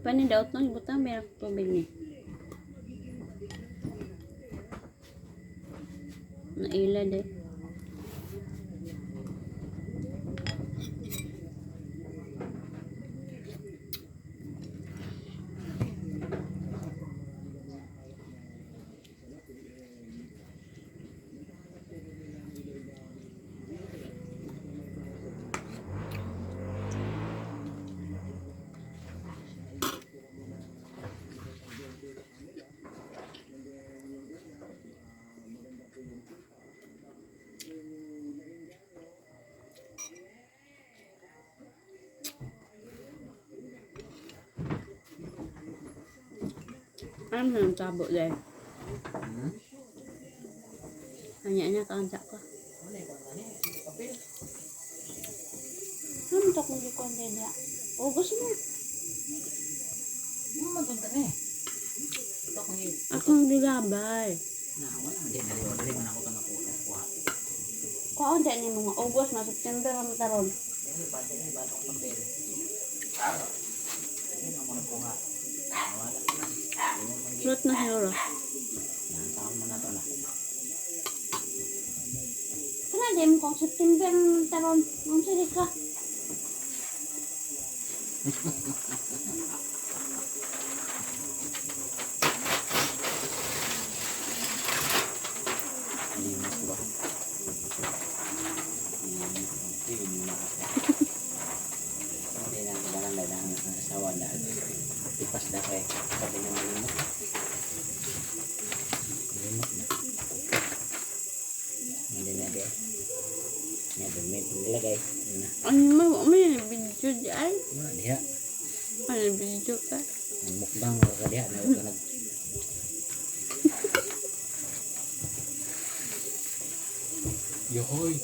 Panindaot nang ibutang meron tubig ni. Naila de. Ano na ang tabo dahil? Hanya kaansa ko. Ano ito kung di ko ang deda? Ugos mo. Magunta na eh. Ito kung Akong digabay. wala. Hindi man ako ito nakuha. Kuhaan din ni mga August na September ang taron. Hindi ba itong papel? Hindi na ako nakuha. Wala. Fruit na siguro. Saan mo na ito na? Kana din kung September ang taron. Ang sili ka. Limas ba? Hindi na kasi. Hindi na kailangan lang ang asawa dahil ipas na kayo. Sabi na malimot. Malimot na. Hindi na di. May nilagay. Ano may video di ay? Wala diha. Ano video ka? Ang mukbang ka diha. Huwag ka nag... Yohoy!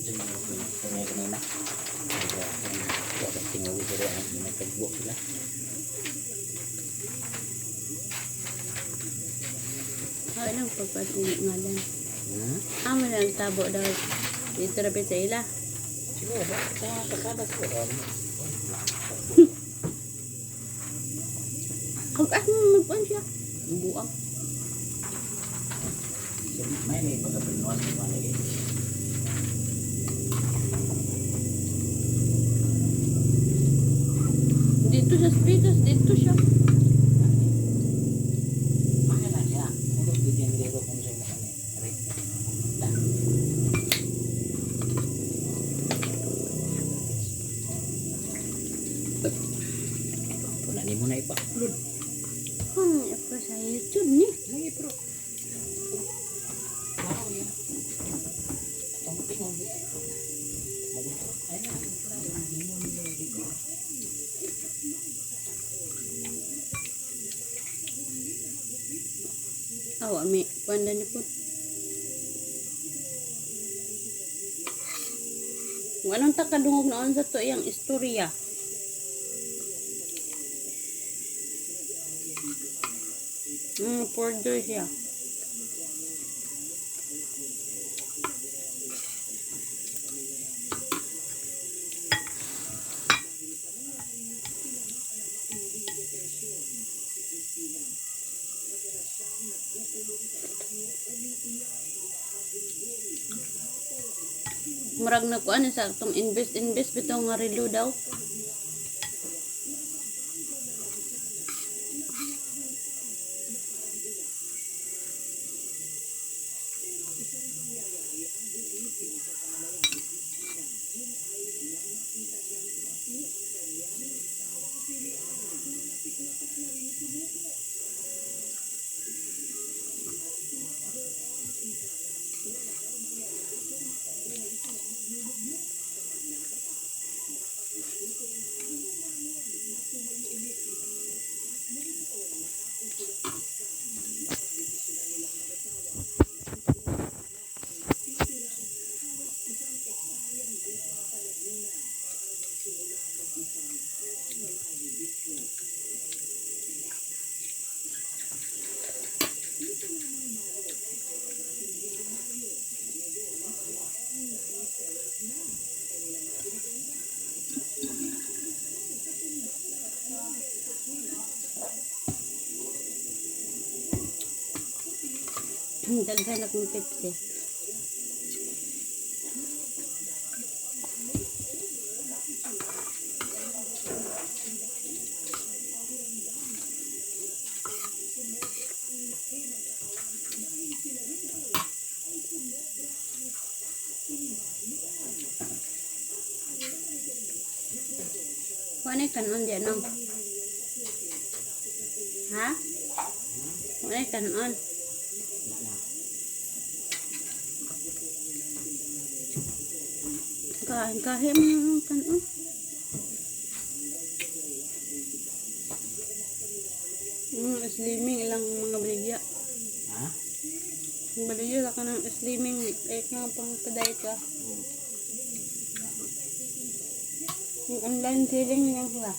Diyan mo kanina. Huwag ang tinguwi sila. Nagtagbo sila. Ay lang pagpatuloy ngalan. Hmm? Ang tabo daw. Dito rapit sa ila. Siguro ba? Sa kasada siguro. Kag magpuan siya. Ang buang. May pagkapinuan sa mga lagi. Dito sa speakers, dito siya. Mahal na siya. Ano bigyan nila kung siya makani? Aray. Lah. Wala ni mo na ipa-upload. Apa sa YouTube ni? Lagi bro. Wow ya. Tunggu tinggal. Ayun. Awak mi panda ni pun. Anong takadungog noon sa to yang istorya? Porter siya. Murag na kuan sa atong invest bitaw nga relo daw. Daghan akong Pepsi. Kuanay kanon di ano? Ha? Kuanay kanon. Kahit mo kanon. Slimming ilang mga baligya. Ha? Ang baligya ka ng slimming. Kaya nga pang kadayat ka. Yung online selling lang sila.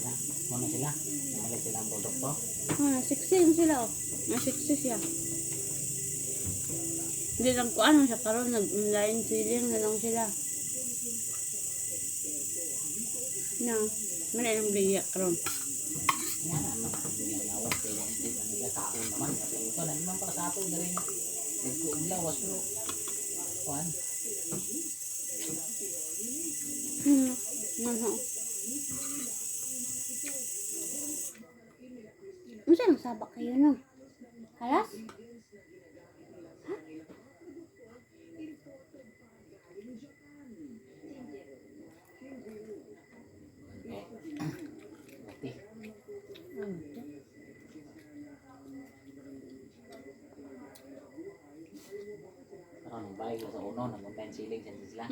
Wala. Muna sila. Namalit sila ang produkto. Sexy lang sila oh. Sexy siya. Hindi lang ko ano siya karon nag-online selling na lang sila. Na, mana lang baligya karon. Yan ang mga hindi lawas. Pero hindi ba nila taon naman. Kasi ito na naman para sa ato na rin. Nagkuong lawas pero kuhan. Ano? Masa lang sabak kayo no? Halas? Buti. Pero nung bahay sa uno, nag-online selling sila.